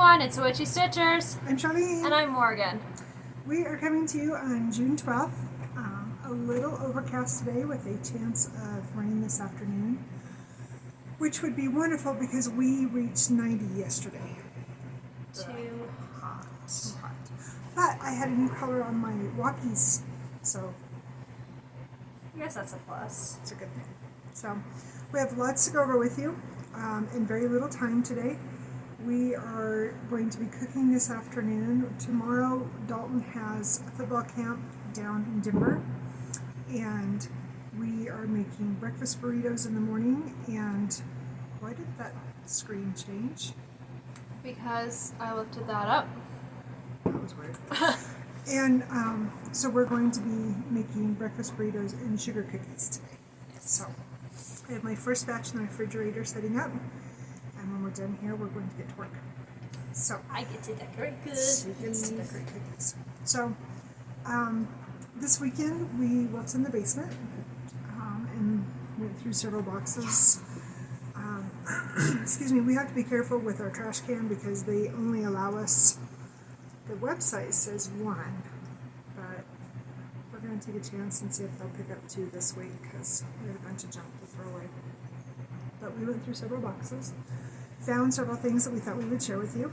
everyone, it's Witchy Stitchers. I'm Charlene. And I'm Morgan. We are coming to you on June 12th. A little overcast today with a chance of rain this afternoon, which would be wonderful because we reached 90 yesterday. Too hot. Too hot. But I had a new color on my walkies, so I guess that's a plus. it's a good thing. So we have lots to go over with you in very little time today. We are going to be cooking this afternoon. Tomorrow, Dalton has a football camp down in Denver, and we are making breakfast burritos in the morning. And why did that screen change? Because I lifted that up. That was weird. And so we're going to be making breakfast burritos and sugar cookies today. So I have my first batch in the refrigerator setting up. And when we're done here, we're going to get to work. So I get to decorate cookies. she gets to decorate cookies. So this weekend we looked in the basement and went through several boxes. Excuse me, we have to be careful with our trash can because they only allow us, the website says 1, but we're going to take a chance and see if they'll pick up 2 this week because we had a bunch of junk to throw away. But we went through several boxes, found several things that we thought we would share with you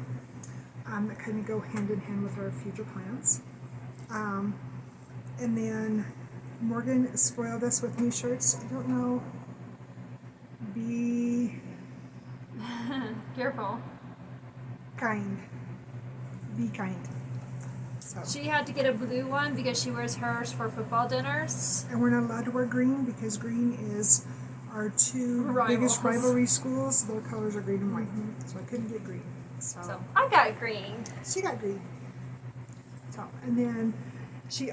that kind of go hand in hand with our future plans. And then Morgan spoiled us with new shirts. I don't know. Be Careful. kind. Be kind. So. She had to get a blue one because she wears hers for football dinners. And we're not allowed to wear green because green is our 2 biggest rivalry schools. Their colors are green and white. So I couldn't get green. So I got green. She got green. So, and then she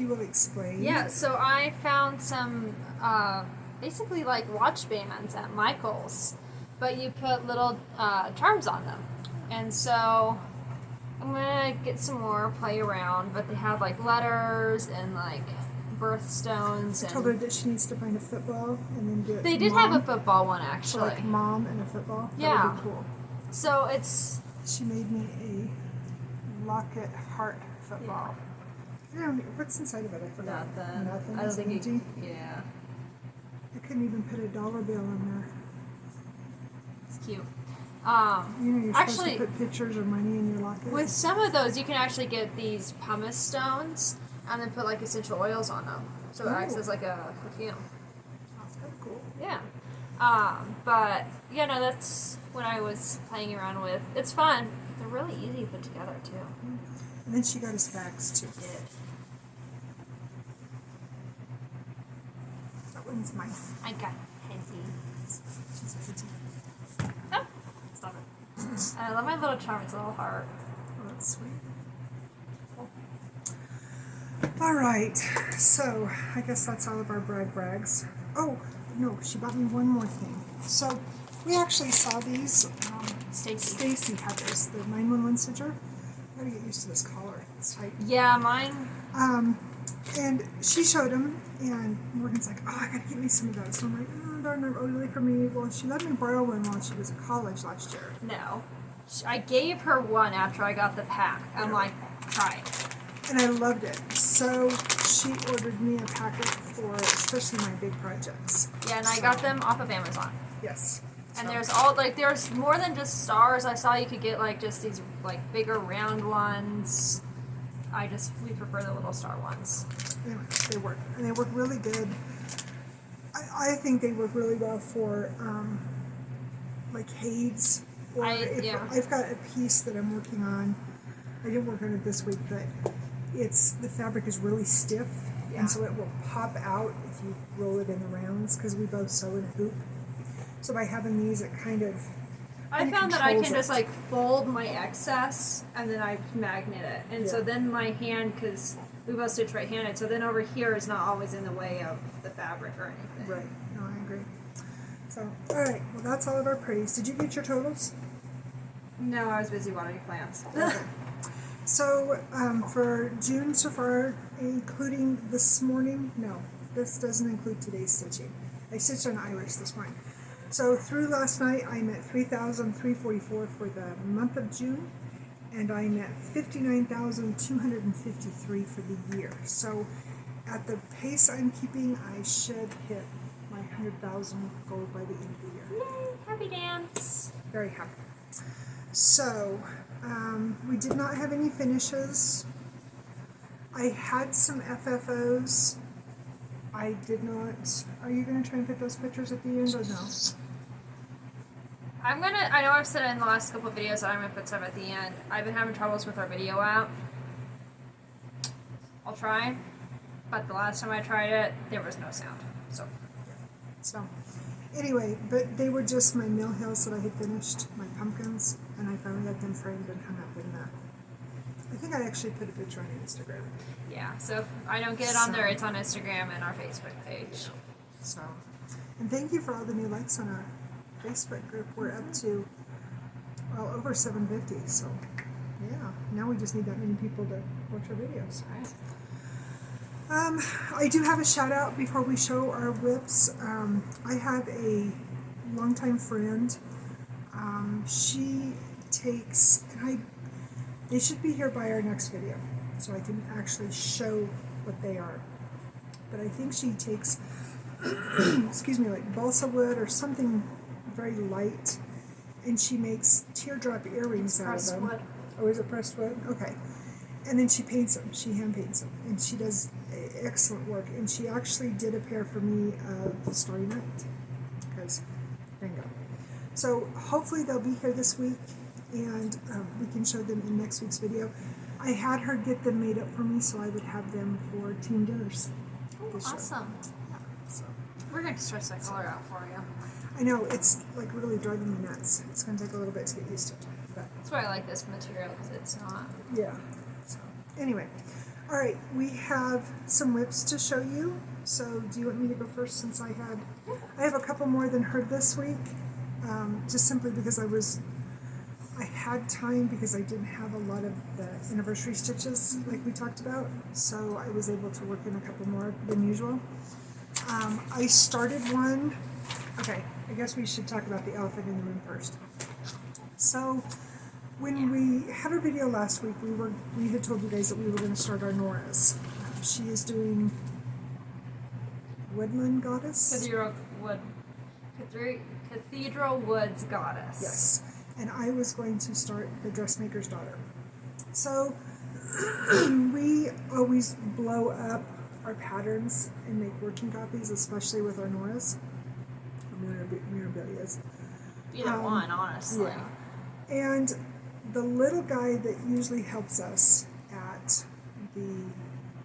will explain. Yeah, so I found some basically like watch bands at Michael's, but you put little charms on them. And so I'm gonna get some more, play around, but they have like letters and like birthstones. I told her that she needs to find a football and then do it. They did have a football one actually. So like mom and a football. Yeah. That would be cool. So it's. She made me a locket heart football. I don't know, what's inside of it? I forgot. Nothing. I don't It's think empty. Yeah. I couldn't even put a dollar bill in there. It's cute. You're supposed Actually, to put pictures or money in your locket. with some of those, you can actually get these pumice stones and then put like essential oils on them, so it acts as like a perfume. That's kind of cool. Yeah. But you know, that's what I was playing around with. It's fun. They're really easy to put together too. And then she got us bags too. Did. That one's mine. I got Henty. She's a kitty. Oh, stop it. I love my little charm. It's a little heart. Oh, that's sweet. All right, so I guess that's all of our brags. Oh, no, she bought me one more thing. So we actually saw these. Stacy had this, the 911 stitcher. I gotta get used to this collar. It's tight. Yeah, mine. And she showed him, and Morgan's like, oh, I gotta get me some of those. So I'm like, oh, darn, they're really for me. Well, she let me borrow one while she was at college last year. No. I gave her one after I got the pack. I'm like, try it. And I loved it. So she ordered me a packet for especially my big projects. Yeah, and I got them off of Amazon. Yes. And there's more than just stars. I saw you could get like just these like bigger round ones. We prefer the little star ones. Anyway, they work. And they work really good. I think they work really well for like Hades. Or I've got a piece that I'm working on. I didn't work on it this week, but the fabric is really stiff, and so it will pop out if you roll it in the rounds because we both sew in a hoop. So by having these, it kind of I found that I can just like fold my excess and then I magnet it, and so then my hand, because we both stitch right-handed, so then over here is not always in the way of the fabric or anything. Right. No, I agree. So all right, well that's all of our pretties. Did you get your totals? No, I was busy watering plants. Okay. So for June so far, including this morning, no, this doesn't include today's stitching. I stitched on Irish this morning. So through last night, I'm at 3,344 for the month of June, and I'm at 59,253 for the year. So at the pace I'm keeping, I should hit my 100,000 goal by the end of the year. Yay! Happy dance! Very happy. So we did not have any finishes. I had some FFOs. I did not. Are you going to try and put those pictures at the end or no? I know I've said it in the last couple of videos that I'm going to put stuff at the end. I've been having troubles with our video app. I'll try. But the last time I tried it, there was no sound. So, anyway, but they were just my mill hills that I had finished, my pumpkins, and I finally had them framed and hung up in that. I think I actually put a picture on Instagram. Yeah, so if I don't get it on there, it's on Instagram and our Facebook page. So, and thank you for all the new likes on our Facebook group. We're up to, well, over 750, so yeah, now we just need that many people to watch our videos. All right. I do have a shout out before we show our whips. I have a longtime friend. She takes, and they should be here by our next video, so I can actually show what they are. But I think she takes, excuse me, like balsa wood or something very light, and she makes teardrop earrings out of them. Wood. Oh, is it pressed wood? Okay. And then she paints them. She hand paints them, and she does excellent work. And she actually did a pair for me of Starry Night, because bingo. So hopefully they'll be here this week, and we can show them in next week's video. I had her get them made up for me, so I would have them for team dinners. Oh, awesome. Yeah, so. We're going to stretch that color out for you. I know, it's like really driving me nuts. It's going to take a little bit to get used to it. But that's why I like this material, because it's not. Yeah. So anyway, all right, we have some whips to show you. So do you want me to go first, since I have a couple more than her this week, just simply because I had time, because I didn't have a lot of the anniversary stitches like we talked about, so I was able to work in a couple more than usual. I started one. Okay, I guess we should talk about the elephant in the room first. So when we had our video last week, we had told you guys that we were going to start our Nora's. She is doing Woodland Goddess. Cathedral Woods Goddess. Yes, and I was going to start the Dressmaker's Daughter. So we always blow up our patterns and make working copies, especially with our Nora's, or Mirabilias. Either one, honestly. Yeah. And the little guy that usually helps us at the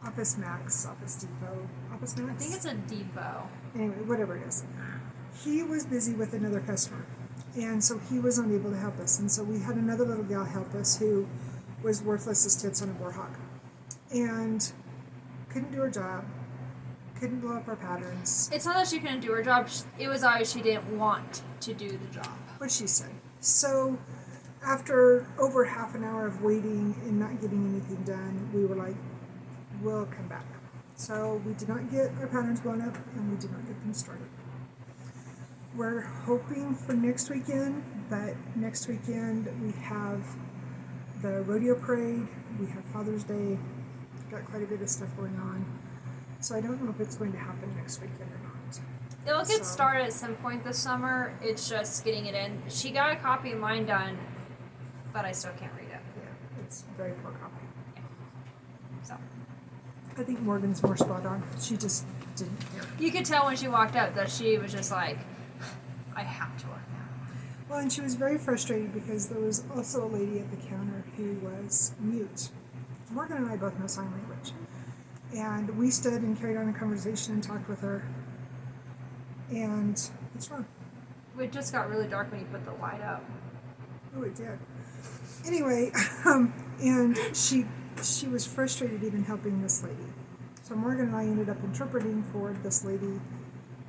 Office Max, Office Depot, Office Max? I think it's a depot. Anyway, whatever it is. He was busy with another customer, and so he was unable to help us. And so we had another little gal help us who was worthless as tits on a boar hog, and couldn't do her job, couldn't blow up our patterns. It's not that she couldn't do her job, it was always she didn't want to do the job. What she said. So after over half an hour of waiting and not getting anything done, we were like, we'll come back. So we did not get our patterns blown up, and we did not get them started. We're hoping for next weekend, but next weekend we have the rodeo parade, we have Father's Day, got quite a bit of stuff going on. So I don't know if it's going to happen next weekend or not. It'll get started at some point this summer. It's just getting it in. She got a copy of mine done, but I still can't read it. Yeah, it's a very poor copy. Yeah. So I think Morgan's more spot on. She just didn't care. you could tell when she walked up that she was just like, I have to work now. Well, and she was very frustrated because there was also a lady at the counter who was mute. Morgan and I both know sign language. And we stood and carried on a conversation and talked with her. And what's wrong? It just got really dark when you put the light up. Oh, it did. Anyway, and she was frustrated even helping this lady. So Morgan and I ended up interpreting for this lady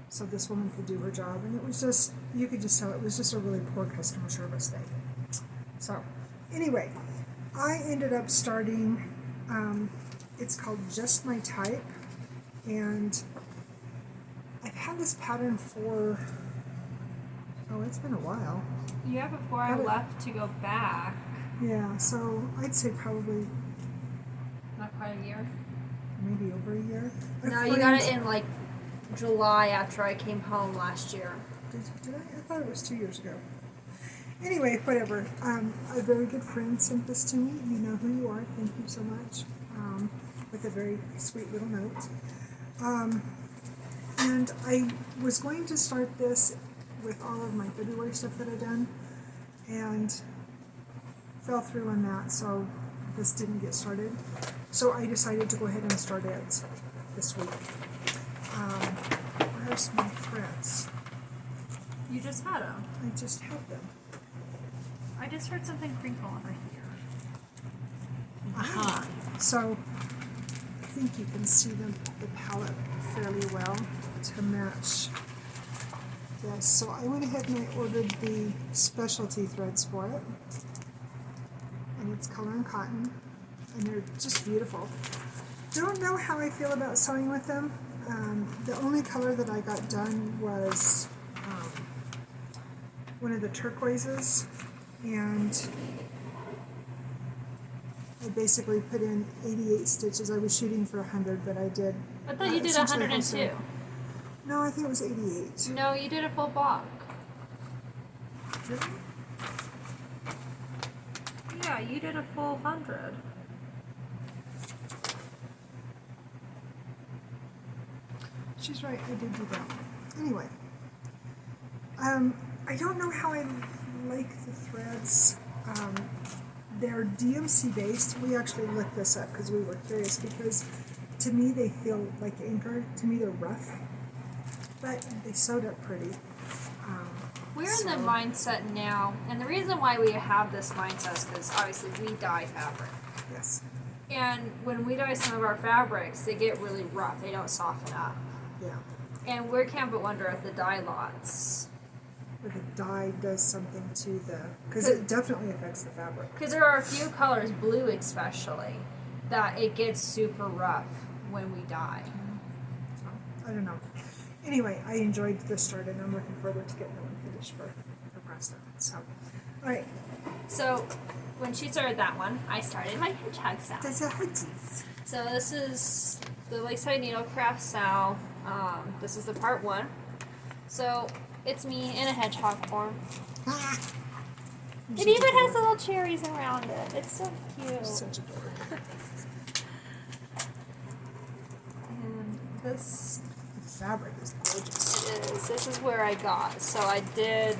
so this woman could do her job. And it was just, you could just tell it was just a really poor customer service day. So anyway, I ended up starting, it's called Just My Type. And I've had this pattern for, Oh, it's been a while. Yeah, before I left to go back. Yeah, so I'd say probably Not quite a year. maybe over a year. No, you got it in like July after I came home last year. Did I? I thought it was 2 years ago. Anyway, whatever. A very good friend sent this to me. You know who you are. Thank you so much. With a very sweet little note. And I was going to start this with all of my February stuff that I've done, and fell through on that, so this didn't get started. So I decided to go ahead and start it this week. Where's my threads? You just had them. I just had them. I just heard something crinkle over here. Ah, so I think you can see the palette fairly well to match this. So I went ahead and I ordered the specialty threads for it. And it's color and cotton. And they're just beautiful. Don't know how I feel about sewing with them. The only color that I got done was one of the turquoises. And I basically put in 88 stitches. I was shooting for 100, but I did. I thought you did 102. No, I think it was 88. No, you did a full block. Did I? Yeah, you did a full 100. She's right, I did do that. Anyway, I don't know how I like the threads. They're DMC based. We actually looked this up because we were curious, because to me they feel like anchor. To me they're rough, but they sewed up pretty. We're in the mindset now, and the reason why we have this mindset is because obviously we dye fabric. Yes. And when we dye some of our fabrics, they get really rough. They don't soften up. Yeah. And we can't but wonder if the dye lots. If the dye does something to the, because it definitely affects the fabric. Because there are a few colors, blue especially, that it gets super rough when we dye. So, I don't know. Anyway, I enjoyed this start, and I'm looking forward to getting that one finished for Preston. So, all right. So, when she started that one, I started my hedgehog sow. There's a hedges. So this is the Lakeside Needlecraft sow. This is the part 1. So it's me in a hedgehog form. It even has little cherries around it. It's so cute. Such a dork. And this fabric is gorgeous. It is. This is where I got. So I did.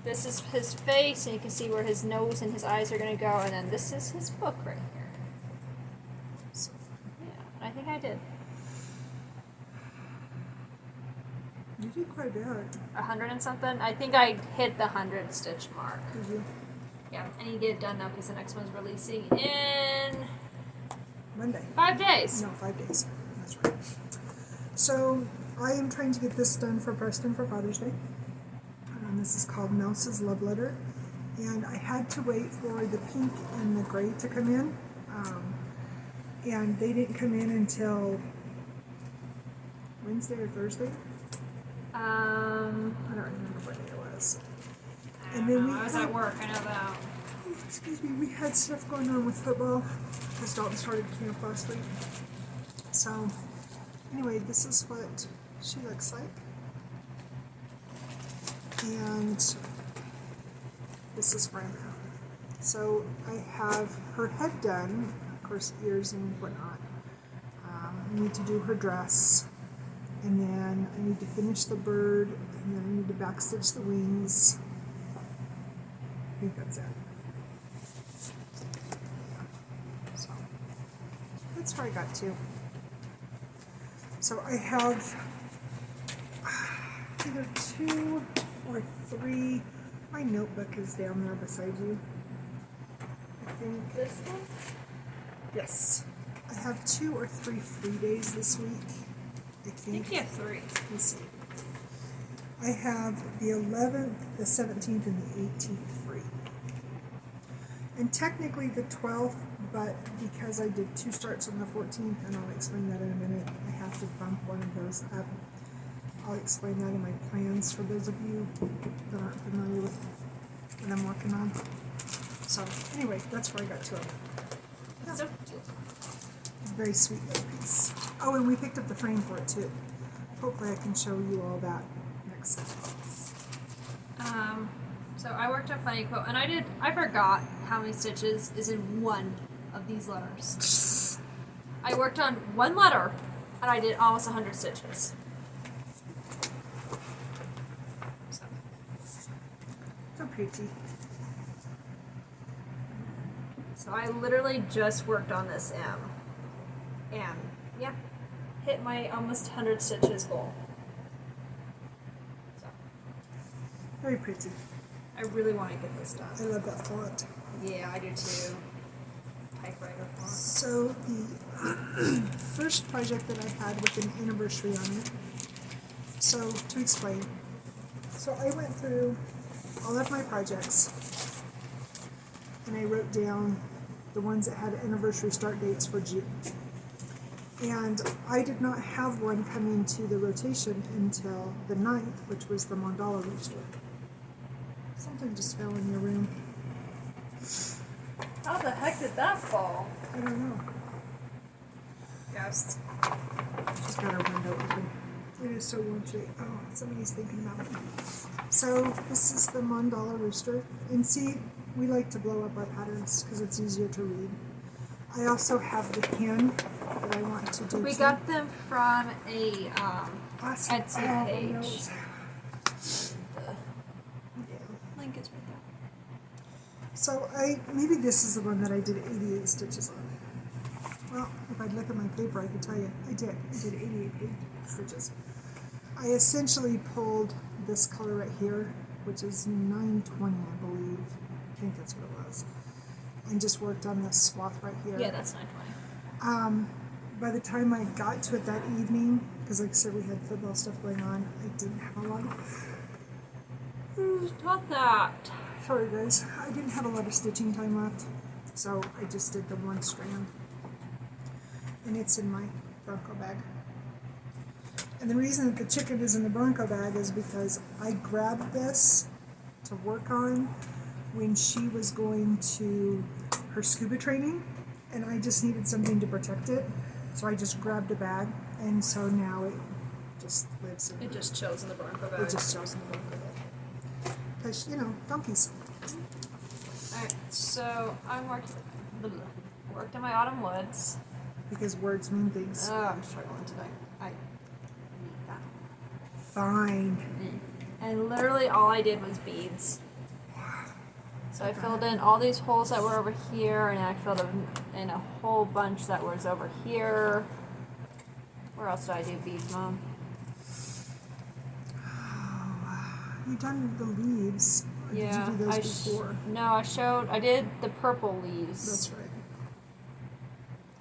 This is his face, and you can see where his nose and his eyes are going to go. And then this is his book right here. So yeah, I think I did. You did quite a bit. 100 and something. I think I hit the 100 stitch mark. Did you? Yeah, I need to get it done now because the next one's releasing in Monday. 5 days. No, 5 days. That's right. So I am trying to get this done for Preston for Father's Day. This is called Mouse's Love Letter, and I had to wait for the pink and the gray to come in, and they didn't come in until Wednesday or Thursday. I don't remember what day it was. And then I was at work. I know that. Excuse me. We had stuff going on with football because Dalton started camp last week. So anyway, this is what she looks like. And this is where I'm at. So I have her head done, of course, ears and whatnot. I need to do her dress, and then I need to finish the bird, and then I need to backstitch the wings. I think that's it. So that's where I got to. So I have either 2 or 3. My notebook is down there beside you. I think. This one? Yes. I have 2 or 3 free days this week. I think. you have 3. Let's see. I have the 11th, the 17th, and the 18th free. And technically the 12th, but because I did 2 starts on the 14th, and I'll explain that in a minute, I have to bump one of those up. I'll explain that in my plans for those of you that aren't familiar with what I'm working on. So anyway, that's where I got to it. Yeah. So cute. Very sweet little piece. Oh, and we picked up the frame for it too. Hopefully I can show you all that next time. So I worked on Funny Quote, and I forgot how many stitches is in one of these letters. I worked on one letter, and I did almost 100 stitches. So pretty. So I literally just worked on this M. And, yeah, hit my almost 100 stitches goal. So, Very pretty. I really want to get this done. I love that font. Yeah, I do too. Typewriter font. So the first project that I had with an anniversary on it. So to explain, so I went through all of my projects and I wrote down the ones that had anniversary start dates for June. And I did not have one come into the rotation until the 9th, which was the mandala rooster. Something just fell in your room. How the heck did that fall? I don't know. Yes. She's got her window open. It is so warm today. Oh, somebody's thinking about me. So this is the mandala rooster. And see, we like to blow up our patterns because it's easier to read. I also have the pen that I want to do. We got them from a awesome. Etsy page. Knows. Link is right there. So maybe this is the one that I did 88 stitches on. Well, if I'd look at my paper, I could tell you. I did 88 stitches. I essentially pulled this color right here, which is 920, I believe. I think that's what it was. And just worked on this swath right here. Yeah, that's 920. By the time I got to it that evening, because like I said, we had football stuff going on, I didn't have a lot of... Not that. Sorry guys, I didn't have a lot of stitching time left, so I just did the one strand. And it's in my Bronco bag. And the reason that the chicken is in the Bronco bag is because I grabbed this to work on when she was going to her scuba training, and I just needed something to protect it, so I just grabbed a bag, and so now it just lives in It just chills in the Bronco bag. It just chills in the Bronco bag. Because, you know, donkeys. Alright, so I'm worked on my autumn woods. Because words mean things. Oh, I'm struggling today. I need that. Fine. And literally all I did was beads. So I filled in all these holes that were over here, and I filled in a whole bunch that was over here. Where else did I do beads, Mom? You done the leaves? Or Yeah, did you do those before? No, I did the purple leaves. That's right.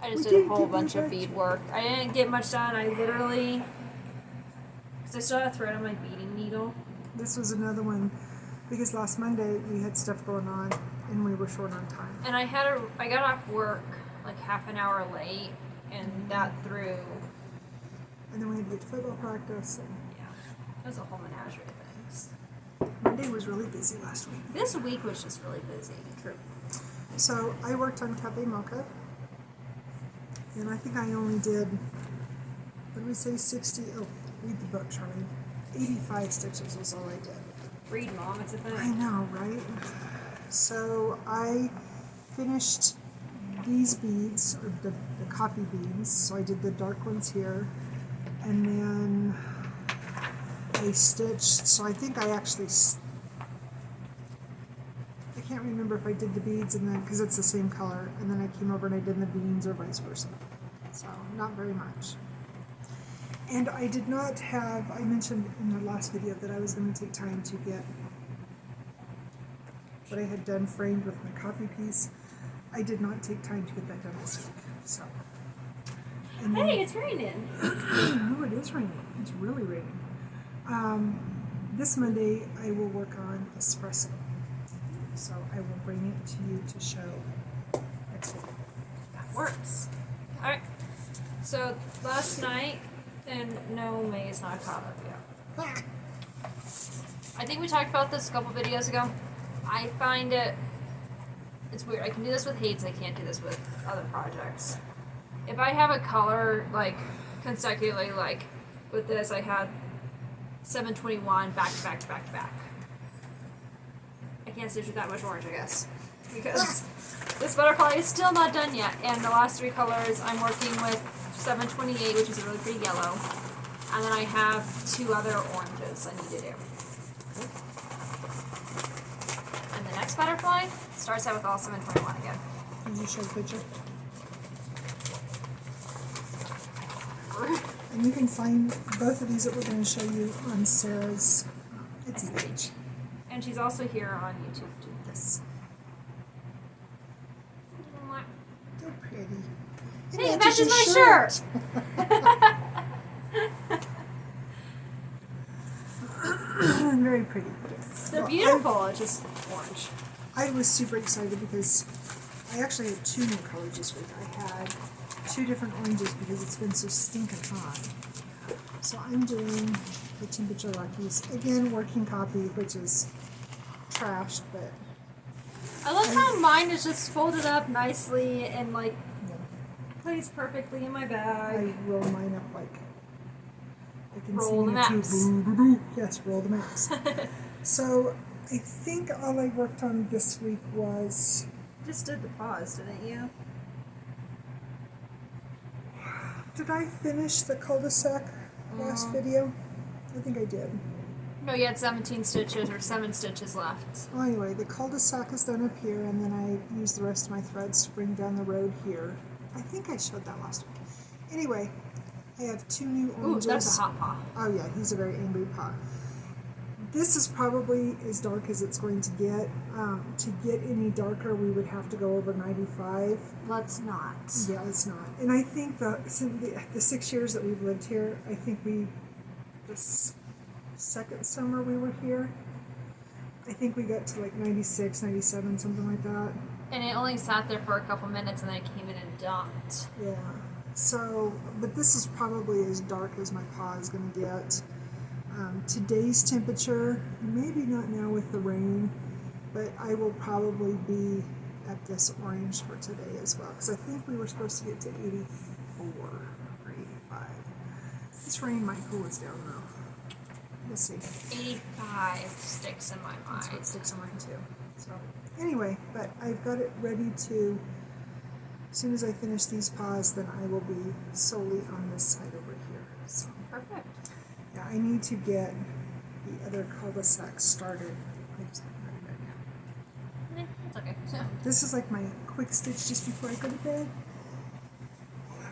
I just We did a did whole get bunch your of bead work. I didn't get much done. I literally, because I still had thread on my beading needle. This was another one, because last Monday we had stuff going on and we were short on time. And I got off work like half an hour late, and that threw. And then we had to get to football practice. And Yeah, it was a whole menagerie of things. Monday was really busy last week. This week was just really busy. True. So I worked on Cafe Mocha. And I think I only did, what did we say, 60? Oh, read the book, Charlie. 85 stitches was all I did. Read, Mom, it's a thing. I know, right? So I finished these beads, or the coffee beads. So I did the dark ones here. And then I stitched, so I think I actually, I can't remember if I did the beads and then, because it's the same color, and then I came over and I did the beans or vice versa. So, not very much. And I did not have, I mentioned in the last video that I was going to take time to get what I had done framed with my coffee piece. I did not take time to get that done this week. So. And then, Hey, it's raining. oh, it is raining. It's really raining. This Monday I will work on espresso. So I will bring it to you to show next week. That works. Alright. So last night, and no, May's not caught up yet. I think we talked about this a couple videos ago. I find it's weird. I can do this with Hades. I can't do this with other projects. If I have a color like consecutively, like with this, I had 721 back to back to back to back. I can't stitch with that much orange, I guess, because this butterfly is still not done yet. And the last 3 colors, I'm working with 728, which is a really pretty yellow, and then I have 2 other oranges I need to do. And the next butterfly starts out with all 721 again. Can you show a picture? And you can find both of these that we're going to show you on Sarah's Etsy page. And she's also here on YouTube too. Yes. So pretty. Hey, it matches my shirt! Very pretty. Yes. They're beautiful. It's just orange. I was super excited because I actually had 2 new colors this week. I had 2 different oranges because it's been so stinking hot. So I'm doing the Temperature Luckies. Again, working copy, which is trashed, but... I love how mine is just folded up nicely and like placed perfectly in my bag. I roll mine up like... I can roll the maps. Yes, roll the maps. So I think all I worked on this week was... Just did the pause, didn't you? Did I finish the cul-de-sac last video? I think I did. No, you had 17 stitches or 7 stitches left. Well, anyway, the cul-de-sac is done up here, and then I used the rest of my threads to bring down the road here. I think I showed that last week. Anyway, I have 2 new oranges. Ooh, that's a hot paw. Oh yeah, he's a very angry paw. This is probably as dark as it's going to get. To get any darker, we would have to go over 95. Let's not. Yeah, it's not. And I think the 6 years that we've lived here, I think this second summer we were here, I think we got to like 96, 97, something like that. And it only sat there for a couple minutes and then it came in and dumped. Yeah. So, but this is probably as dark as my paw is going to get. Today's temperature, maybe not now with the rain, but I will probably be at this orange for today as well, because I think we were supposed to get to 84 or 85. This rain might cool us down though. We'll see. 85 sticks in my mind. That's what sticks in mine too. So anyway, but I've got it ready to, as soon as I finish these paws, then I will be solely on this side over here. So Perfect. yeah, I need to get the other cul-de-sac started. I just haven't got it right now. It's okay. This is like my quick stitch just before I go to bed.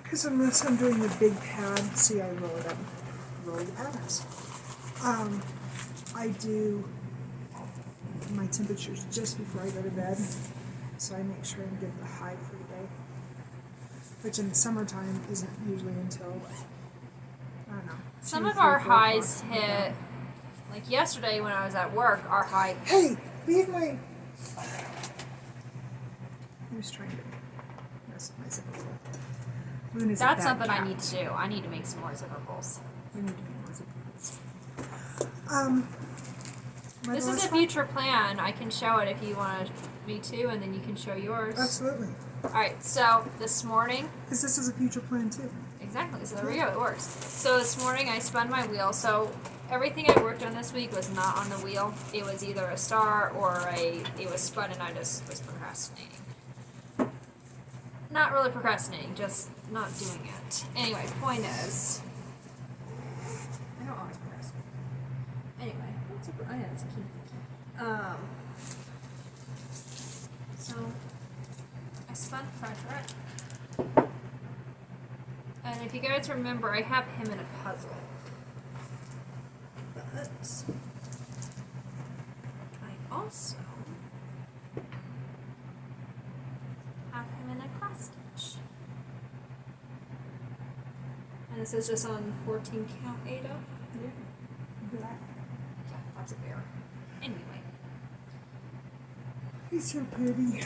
Because unless I'm doing the big pad, see, I roll it up. Roll the patterns. I do my temperatures just before I go to bed, so I make sure and get the high for the day. Which in the summertime isn't usually until, I don't know. Some 2, of 3, our 4 highs o'clock. hit, like yesterday when I was at work, our high. Hey, leave my... I was trying to mess with my zipper pull. Moon is a That's bad something I cat. need to do. I need to make some more zipper pulls. We need to make more zipper pulls. This is a future plan. I can show it if you want me to, and then you can show yours. Absolutely. Alright, so this morning, Because this is a future plan too. exactly, so there we go, it works. So this morning I spun my wheel, so everything I worked on this week was not on the wheel. It was either a star or it was spun and I just was procrastinating. Not really procrastinating, just not doing it. Anyway, point is, I don't always procrastinate. Anyway, I know it's a key. So I spun Frederick. And if you guys remember, I have him in a puzzle. But I also have him in a cross stitch. And this is just on 14 count Ada. Yeah. Yeah, that's a bear. Anyway. He's so pretty.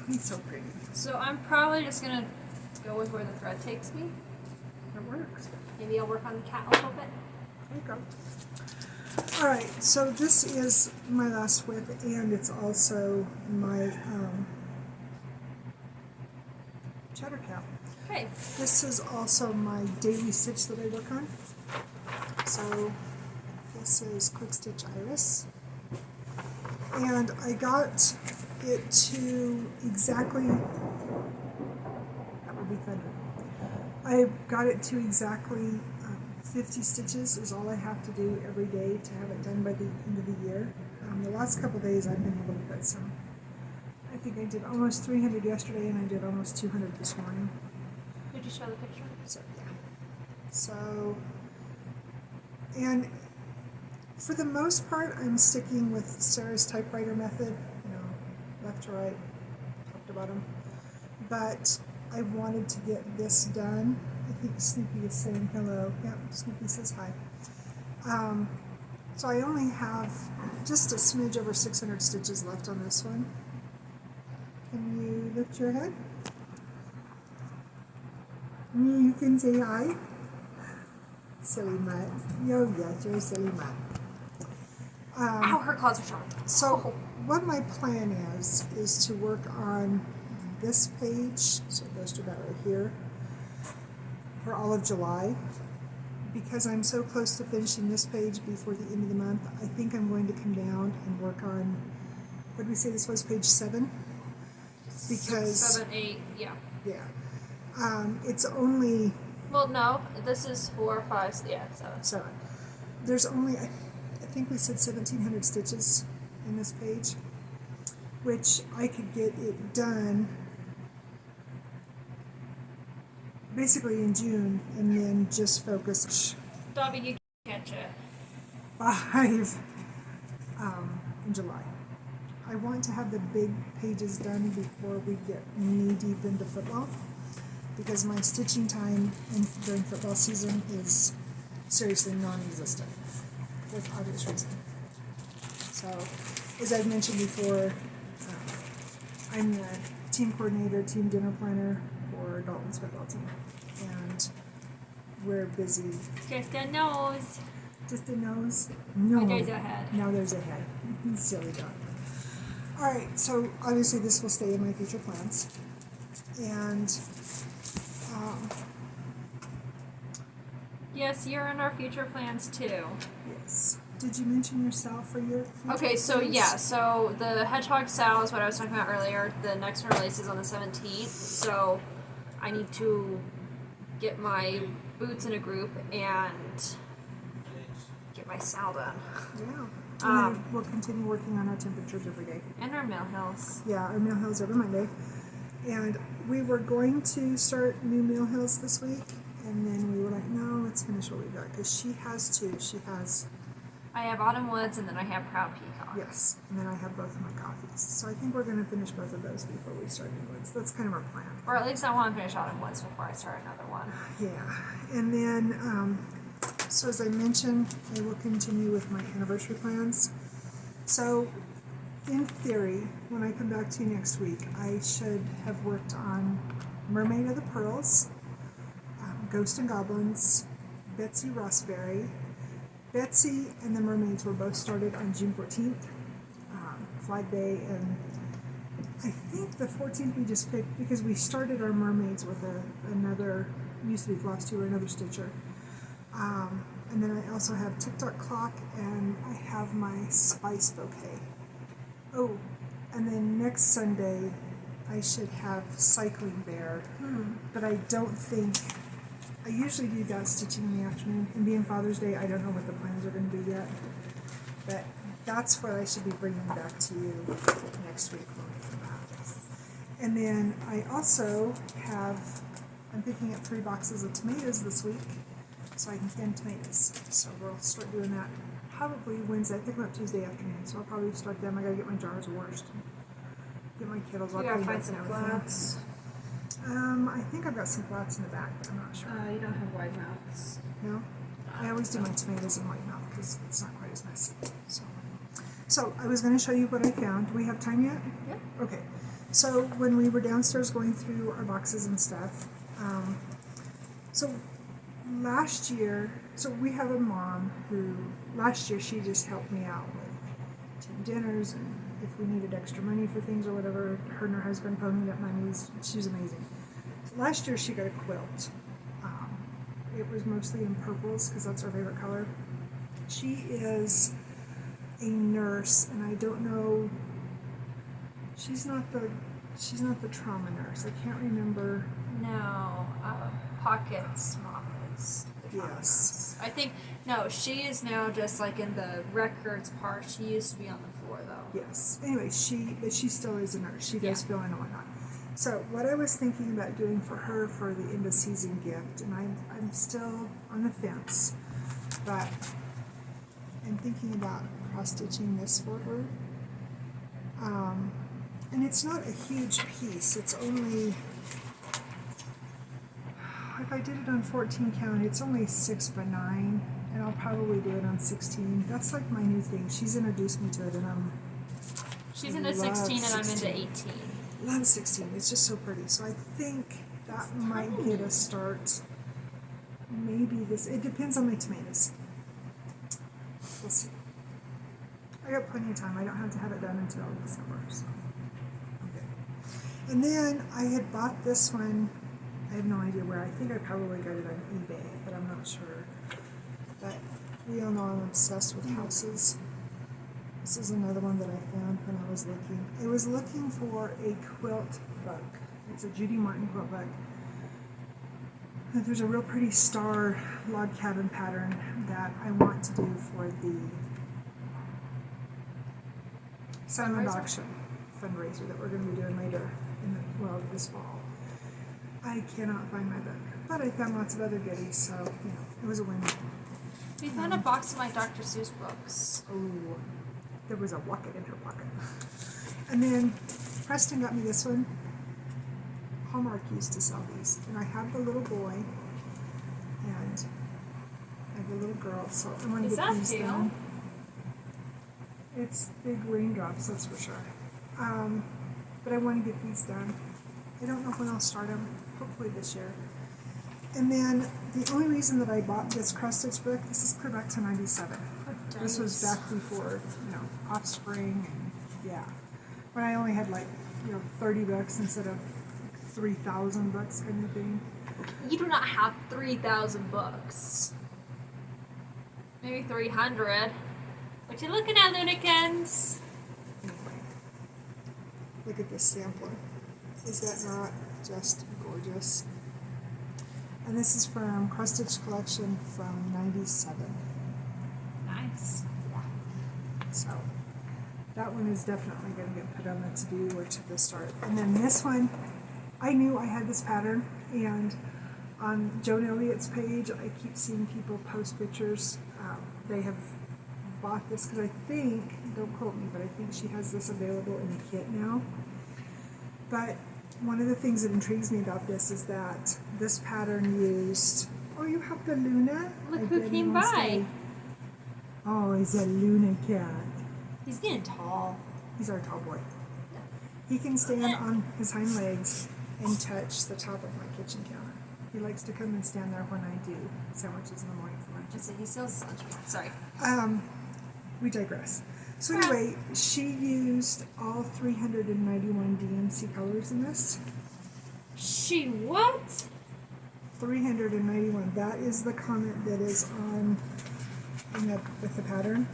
He's so pretty. So I'm probably just gonna go with where the thread takes me. It works. Maybe I'll work on the cat a little bit. There you go. All right, so this is my last whip, and it's also my cheddar cow. Okay. This is also my daily stitch that I work on. So this is Quick Stitch Iris, and I got it to exactly, that would be thunder. I got it to exactly 50 stitches is all I have to do every day to have it done by the end of the year. The last couple days I've been able to put some. I think I did almost 300 yesterday, and I did almost 200 this morning. Did you show the picture? So yeah. So, and for the most part, I'm sticking with Sarah's typewriter method. Left to right, top to bottom. But I wanted to get this done. I think Snoopy is saying hello. Yep, Snoopy says hi. So I only have just a smidge over 600 stitches left on this one. Can you lift your head? You can say hi. Silly mutt. Yo, yes, you're a silly mutt. Ow, her claws are sharp. So what my plan is to work on this page, so it goes to about right here, for all of July. Because I'm so close to finishing this page before the end of the month, I think I'm going to come down and work on, what did we say this was, page 7? Because 7, 8, yeah. Yeah. It's only... Well, no, this is 4, 5, yeah, 7. 7. There's only, I think we said 1,700 stitches in this page, which I could get it done basically in June, and then just focus Dobby, you catch it. 5 in July. I want to have the big pages done before we get knee deep into football, because my stitching time during football season is seriously non-existent, with obvious reason. So, as I've mentioned before, I'm the team coordinator, team dinner planner for Dalton's football team, and we're busy. Just a nose. Just a nose? No. Oh, there's a head. Now there's a head. Silly dog. Alright, so obviously this will stay in my future plans. And, yes, you're in our future plans too. yes. Did you mention yourself for your future Okay, so plans? yeah, so the Hedgehog Sow is what I was talking about earlier. The next one releases on the 17th, so I need to get my boots in a group and get my sow done. Yeah. And then we'll continue working on our temperatures every day. And our Mill Hills. Yeah, our meal hills every Monday. And we were going to start new meal hills this week, and then we were like, no, let's finish what we got, because she has two. She has... I have Autumn Woods, and then I have Proud Peacock. Yes, and then I have both of my coffees. So I think we're going to finish both of those before we start new ones. That's kind of our plan. Or at least I want to finish Autumn Woods before I start another one. Yeah, and then, so as I mentioned, I will continue with my anniversary plans. So, in theory, when I come back to you next week, I should have worked on Mermaid of the Pearls, Ghost and Goblins, Betsy Rossberry. Betsy and the Mermaids were both started on June 14th, Flag Day, and I think the 14th we just picked because we started our Mermaids with another, used to be Flosstube, another stitcher. And then I also have TikTok Clock, and I have my Spice Bouquet. Oh, and then next Sunday I should have Cycling Bear, but I don't think... I usually do that stitching in the afternoon, and being Father's Day, I don't know what the plans are going to be yet, but that's what I should be bringing back to you next week when we come back. And then I also have, I'm picking up 3 boxes of tomatoes this week, so I can can tomatoes. So we'll start doing that probably Wednesday. I pick them up Tuesday afternoon, so I'll probably start them. I gotta get my jars washed, and get my kettles all You gotta cleaned find up some and everything. flats. I think I've got some flats in the back, but I'm not sure. You don't have wide mouths. No? I always do my tomatoes in white mouth because it's not quite as messy. So I was going to show you what I found. Do we have time yet? Yeah. Okay. So when we were downstairs going through our boxes and stuff, so last year, so we have a mom who, last year she just helped me out with 10 dinners, and if we needed extra money for things or whatever, her and her husband ponied up monies. She was amazing. So last year she got a quilt. It was mostly in purples because that's her favorite color. She is a nurse, and I don't know, she's not the trauma nurse. I can't remember. No, Pocket's mom is the trauma nurse. I think, no, she is now just like in the records part. She used to be on the floor though. Yes. Anyway, but she still is a nurse. She does fill in and whatnot. So what I was thinking about doing for her for the end of season gift, and I'm still on the fence, but I'm thinking about cross stitching this for her. And it's not a huge piece. It's only, if I did it on 14 count, it's only 6 by 9, and I'll probably do it on 16. That's like my new thing. She's introduced me to it, and she's into 16 and I'm into 18. Love 16. It's just so pretty. So I think that might get a start. Maybe this. It depends on my tomatoes. We'll see. I got plenty of time. I don't have to have it done until December. So okay. And then I had bought this one. I have no idea where. I think I probably got it on eBay, but I'm not sure. But we all know I'm obsessed with houses. This is another one that I found when I was looking. I was looking for a quilt book. It's a Judy Martin quilt book. There's a real pretty star log cabin pattern that I want to do for the silent auction fundraiser that we're going to be doing later this fall. I cannot find my book, but I found lots of other goodies, so it was a win. We found a box of my Dr. Seuss books. Oh. There was a Wocket in her pocket. And then Preston got me this one. Hallmark used to sell these. And I have the little boy and I have the little girl, so I want to get these done. It's big raindrops, that's for sure. But I want to get these done. I don't know when I'll start them. Hopefully this year. And then the only reason that I bought this cross stitch book, this is clear back to 97. This was back before, Offspring, and when I only had 30 books instead of 3,000 books kind of thing. You do not have 3,000 books. Maybe 300. What you looking at, Lunakins? Anyway, look at this sampler. Is that not just gorgeous? And this is from Cross Stitch Collection from 97. Nice. Yeah. So that one is definitely going to get put on the to-do or to the start. And then this one, I knew I had this pattern, and on Joan Elliott's page, I keep seeing people post pictures. They have bought this because I think, don't quote me, but I think she has this available in a kit now. But one of the things that intrigues me about this is that this pattern used, oh, you have the Luna? Look who came by. Oh, he's a Luna cat. He's getting tall. He's our tall boy. He can stand on his hind legs and touch the top of my kitchen counter. He likes to come and stand there when I do sandwiches in the morning for lunch. Just he sells his lunch. Sorry. We digress. So anyway, she used all 391 DMC colors in this. She what? 391. That is the comment that is on with the pattern.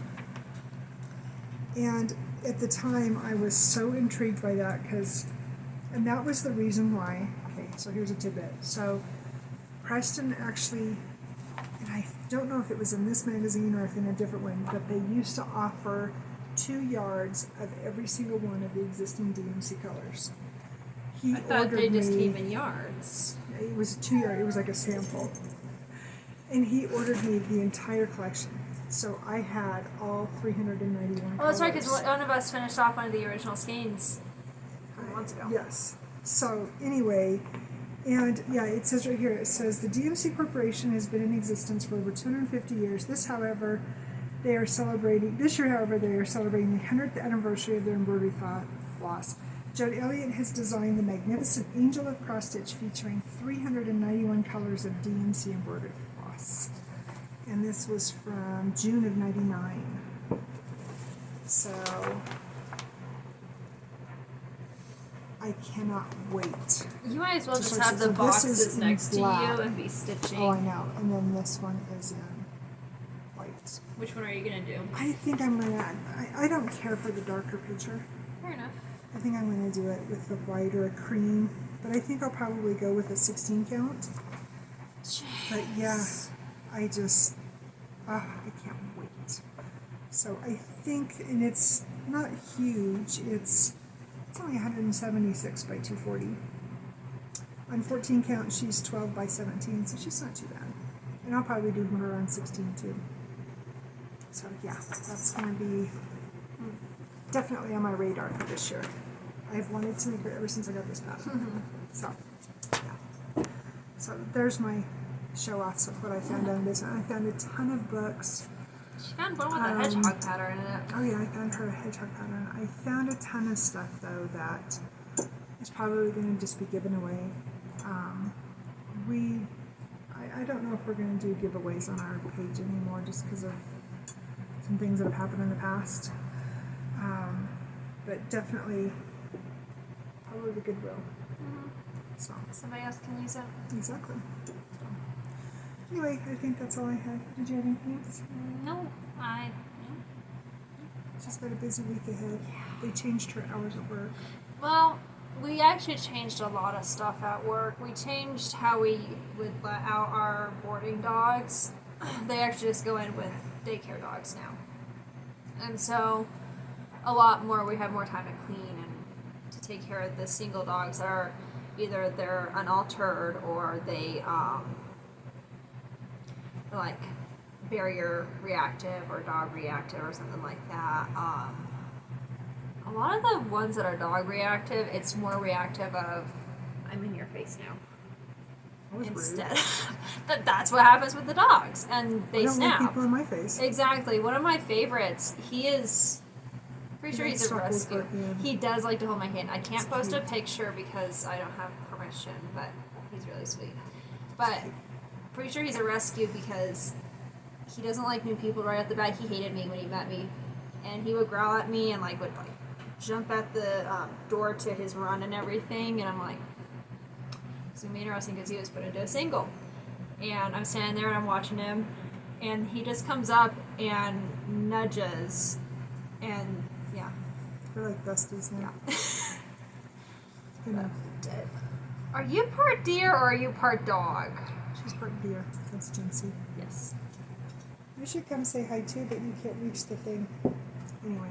And at the time, I was so intrigued by that and that was the reason why. Okay, so here's a tidbit. So Preston actually, and I don't know if it was in this magazine or if in a different one, but they used to offer 2 yards of every single one of the existing DMC colors. I thought they just came in yards. It was 2 yards. It was like a sample. And he ordered me the entire collection. So I had all 391 Oh, that's right, because one of us finished off one of the original skeins a couple months ago. Yes. So anyway, and it says right here, it says the DMC Corporation has been in existence for over 250 years. This year, however, they are celebrating the 100th anniversary of their embroidery floss. Joan Elliott has designed the magnificent Angel of Cross Stitch featuring 391 colors of DMC embroidery floss. Yes. And this was from June of 99. So I cannot wait. You might as well to just start have the so this is boxes in next to black. you and be stitching. Oh, I know. And then this one is in white. Which one are you going to do? I think I'm going to, I don't care for the darker picture. Fair enough. I think I'm going to do it with the white or a cream. But I think I'll probably go with a 16 count. Jeez. But yeah, I just, I can't wait. So I think, and it's not huge, it's only 176 by 240. On 14 count, she's 12 by 17, so she's not too bad. And I'll probably do her on 16 too. So yeah, that's going to be definitely on my radar for this year. I've wanted to make her ever since I got this pattern. So yeah. So there's my show-offs of what I found on this. I found a ton of books. She found one with a hedgehog pattern in it. Oh yeah, I found her a hedgehog pattern. I found a ton of stuff though that is probably going to just be given away. I don't know if we're going to do giveaways on our page anymore just because of some things that have happened in the past. But definitely probably the Goodwill. So Somebody else can use it. exactly. So, anyway, I think that's all I had. Did you have anything else? No, She's got a busy week ahead. They changed her hours at work. Well, we actually changed a lot of stuff at work. We changed how we would let out our boarding dogs. They actually just go in with daycare dogs now. And so a lot more, we have more time to clean and to take care of the single dogs that are either they're unaltered or they like barrier reactive or dog reactive or something like that. A lot of the ones that are dog reactive, it's more reactive of I'm in your face now. That was Instead, rude. that's what happens with the dogs, and they I don't snap. like people in my face. Exactly. One of my favorites. He is. Pretty sure he's a rescue. He does like to hold my hand. I can't post a picture because I don't have permission, but he's really sweet. But pretty sure he's a rescue because he doesn't like new people right off the bat. He hated me when he met me, and he would growl at me and would jump at the door to his run and everything. And I'm like, it's gonna be interesting because he was put into a single, and I'm standing there and I'm watching him, and he just comes up and nudges, and yeah. They're like besties now. Yeah. Are you part deer or are you part dog? She's part deer. That's Jinsey. Yes. You should come say hi too, but you can't reach the thing. Anyway.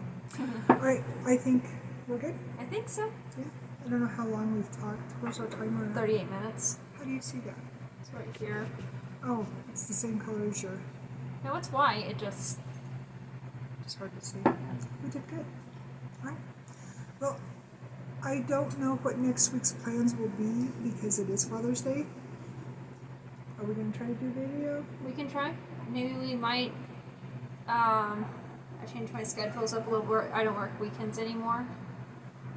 Alright, I think we're good. I think so. Yeah. I don't know how long we've talked. Where's our timer? 38 minutes. How do you see that? It's right here. Oh, it's the same color as your. No, it's white. It just. It's hard to see. We did good. Alright. Well, I don't know what next week's plans will be because it is Father's Day. Are we going to try to do video? We can try. Maybe we might. I changed my schedules up a little bit. I don't work weekends anymore.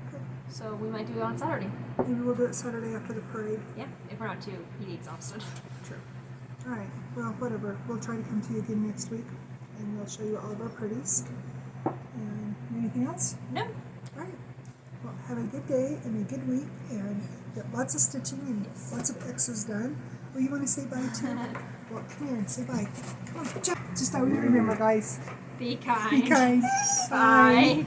Okay. So we might do it on Saturday. Maybe we'll do it Saturday after the parade. Yeah, if we're not too heat exhausted. True. Alright, well, whatever. We'll try to come to you again next week, and we'll show you all of our pretties. And anything else? No. Alright. Well, have a good day and a good week, and get lots of stitching and lots of X's done. Well, you want to say bye too? Well, come here and say bye. Come on, just always remember, guys. Be kind. Be kind. Bye.